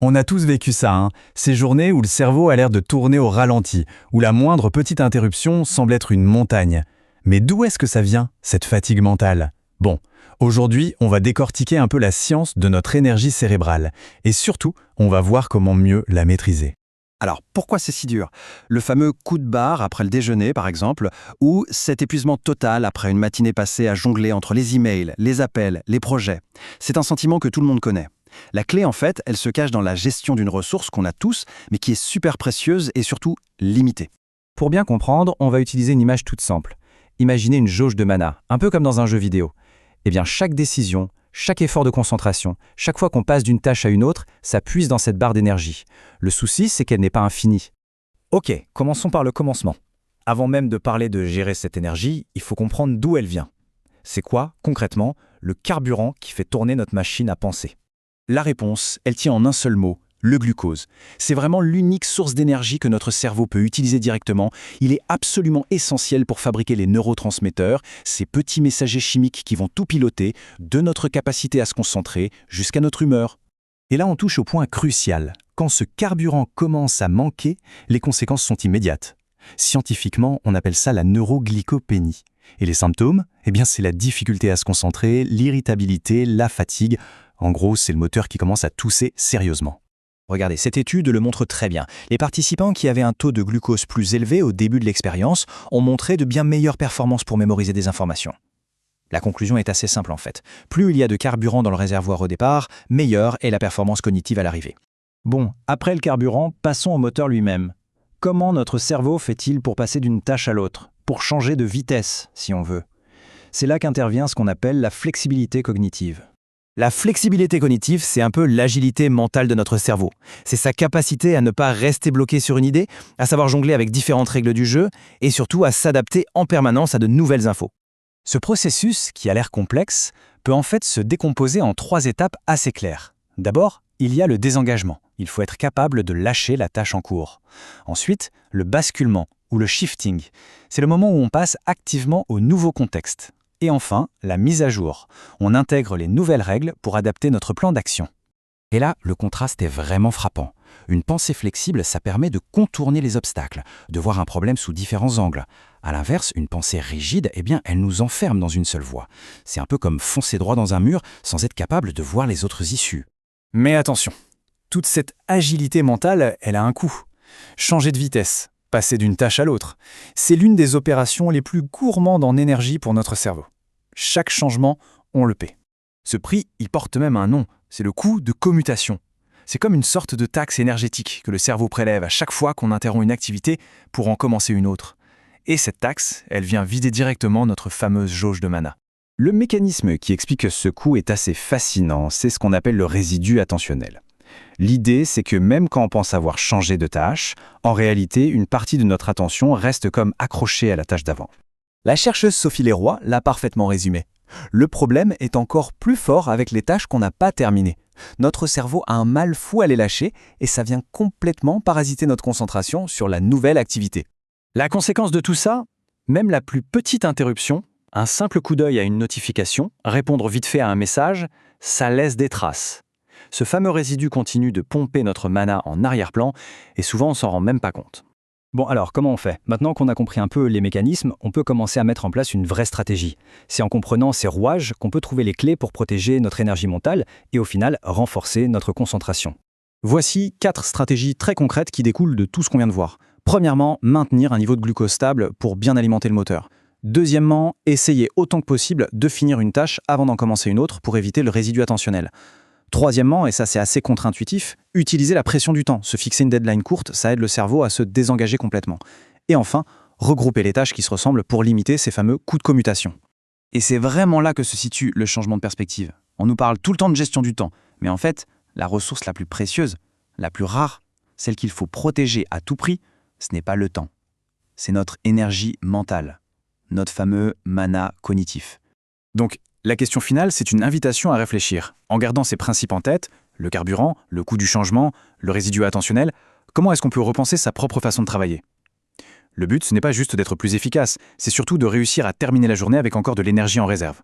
On a tous vécu ça, hein. Ces journées où le cerveau a l'air de tourner au ralenti, où la moindre petite interruption semble être une montagne. Mais d'où est-ce que ça vient, cette fatigue mentale? Bon, aujourd'hui, on va décortiquer un peu la science de notre énergie cérébrale. Et surtout, on va voir comment mieux la maîtriser. Alors, pourquoi c'est si dur? Le fameux coup de barre après le déjeuner, par exemple, ou cet épuisement total après une matinée passée à jongler entre les emails, les appels, les projets. C'est un sentiment que tout le monde connaît. La clé, en fait, elle se cache dans la gestion d'une ressource qu'on a tous, mais qui est super précieuse et surtout limitée. Pour bien comprendre, on va utiliser une image toute simple. Imaginez une jauge de mana, un peu comme dans un jeu vidéo. Eh bien, chaque décision, chaque effort de concentration, chaque fois qu'on passe d'une tâche à une autre, ça puise dans cette barre d'énergie. Le souci, c'est qu'elle n'est pas infinie. Ok, commençons par le commencement. Avant même de parler de gérer cette énergie, il faut comprendre d'où elle vient. C'est quoi, concrètement, le carburant qui fait tourner notre machine à penser? La réponse, elle tient en un seul mot, le glucose. C'est vraiment l'unique source d'énergie que notre cerveau peut utiliser directement. Il est absolument essentiel pour fabriquer les neurotransmetteurs, ces petits messagers chimiques qui vont tout piloter, de notre capacité à se concentrer jusqu'à notre humeur. Et là, on touche au point crucial. Quand ce carburant commence à manquer, les conséquences sont immédiates. Scientifiquement, on appelle ça la neuroglycopénie. Et les symptômes? Eh bien, c'est la difficulté à se concentrer, l'irritabilité, la fatigue. En gros, c'est le moteur qui commence à tousser sérieusement. Regardez, cette étude le montre très bien. Les participants qui avaient un taux de glucose plus élevé au début de l'expérience ont montré de bien meilleures performances pour mémoriser des informations. La conclusion est assez simple en fait. Plus il y a de carburant dans le réservoir au départ, meilleure est la performance cognitive à l'arrivée. Bon, après le carburant, passons au moteur lui-même. Comment notre cerveau fait-il pour passer d'une tâche à l'autre, pour changer de vitesse, si on veut? C'est là qu'intervient ce qu'on appelle la flexibilité cognitive. La flexibilité cognitive, c'est un peu l'agilité mentale de notre cerveau. C'est sa capacité à ne pas rester bloqué sur une idée, à savoir jongler avec différentes règles du jeu, et surtout à s'adapter en permanence à de nouvelles infos. Ce processus, qui a l'air complexe, peut en fait se décomposer en 3 étapes assez claires. D'abord, il y a le désengagement. Il faut être capable de lâcher la tâche en cours. Ensuite, le basculement, ou le shifting. C'est le moment où on passe activement au nouveau contexte. Et enfin, la mise à jour. On intègre les nouvelles règles pour adapter notre plan d'action. Et là, le contraste est vraiment frappant. Une pensée flexible, ça permet de contourner les obstacles, de voir un problème sous différents angles. À l'inverse, une pensée rigide, eh bien, elle nous enferme dans une seule voie. C'est un peu comme foncer droit dans un mur sans être capable de voir les autres issues. Mais attention, toute cette agilité mentale, elle a un coût. Changer de vitesse, passer d'une tâche à l'autre, c'est l'une des opérations les plus gourmandes en énergie pour notre cerveau. Chaque changement, on le paie. Ce prix, il porte même un nom, c'est le coût de commutation. C'est comme une sorte de taxe énergétique que le cerveau prélève à chaque fois qu'on interrompt une activité pour en commencer une autre. Et cette taxe, elle vient vider directement notre fameuse jauge de mana. Le mécanisme qui explique ce coût est assez fascinant, c'est ce qu'on appelle le résidu attentionnel. L'idée, c'est que même quand on pense avoir changé de tâche, en réalité, une partie de notre attention reste comme accrochée à la tâche d'avant. La chercheuse Sophie Leroy l'a parfaitement résumé. Le problème est encore plus fort avec les tâches qu'on n'a pas terminées. Notre cerveau a un mal fou à les lâcher et ça vient complètement parasiter notre concentration sur la nouvelle activité. La conséquence de tout ça, même la plus petite interruption, un simple coup d'œil à une notification, répondre vite fait à un message, ça laisse des traces. Ce fameux résidu continue de pomper notre mana en arrière-plan et souvent on s'en rend même pas compte. Bon alors, comment on fait? Maintenant qu'on a compris un peu les mécanismes, on peut commencer à mettre en place une vraie stratégie. C'est en comprenant ces rouages qu'on peut trouver les clés pour protéger notre énergie mentale et au final renforcer notre concentration. Voici 4 stratégies très concrètes qui découlent de tout ce qu'on vient de voir. Premièrement, maintenir un niveau de glucose stable pour bien alimenter le moteur. Deuxièmement, essayer autant que possible de finir une tâche avant d'en commencer une autre pour éviter le résidu attentionnel. Troisièmement, et ça c'est assez contre-intuitif, utiliser la pression du temps. Se fixer une deadline courte, ça aide le cerveau à se désengager complètement. Et enfin, regrouper les tâches qui se ressemblent pour limiter ces fameux coûts de commutation. Et c'est vraiment là que se situe le changement de perspective. On nous parle tout le temps de gestion du temps, mais en fait, la ressource la plus précieuse, la plus rare, celle qu'il faut protéger à tout prix, ce n'est pas le temps. C'est notre énergie mentale, notre fameux mana cognitif. Donc, la question finale, c'est une invitation à réfléchir. En gardant ces principes en tête, le carburant, le coût du changement, le résidu attentionnel, comment est-ce qu'on peut repenser sa propre façon de travailler? Le but, ce n'est pas juste d'être plus efficace, c'est surtout de réussir à terminer la journée avec encore de l'énergie en réserve.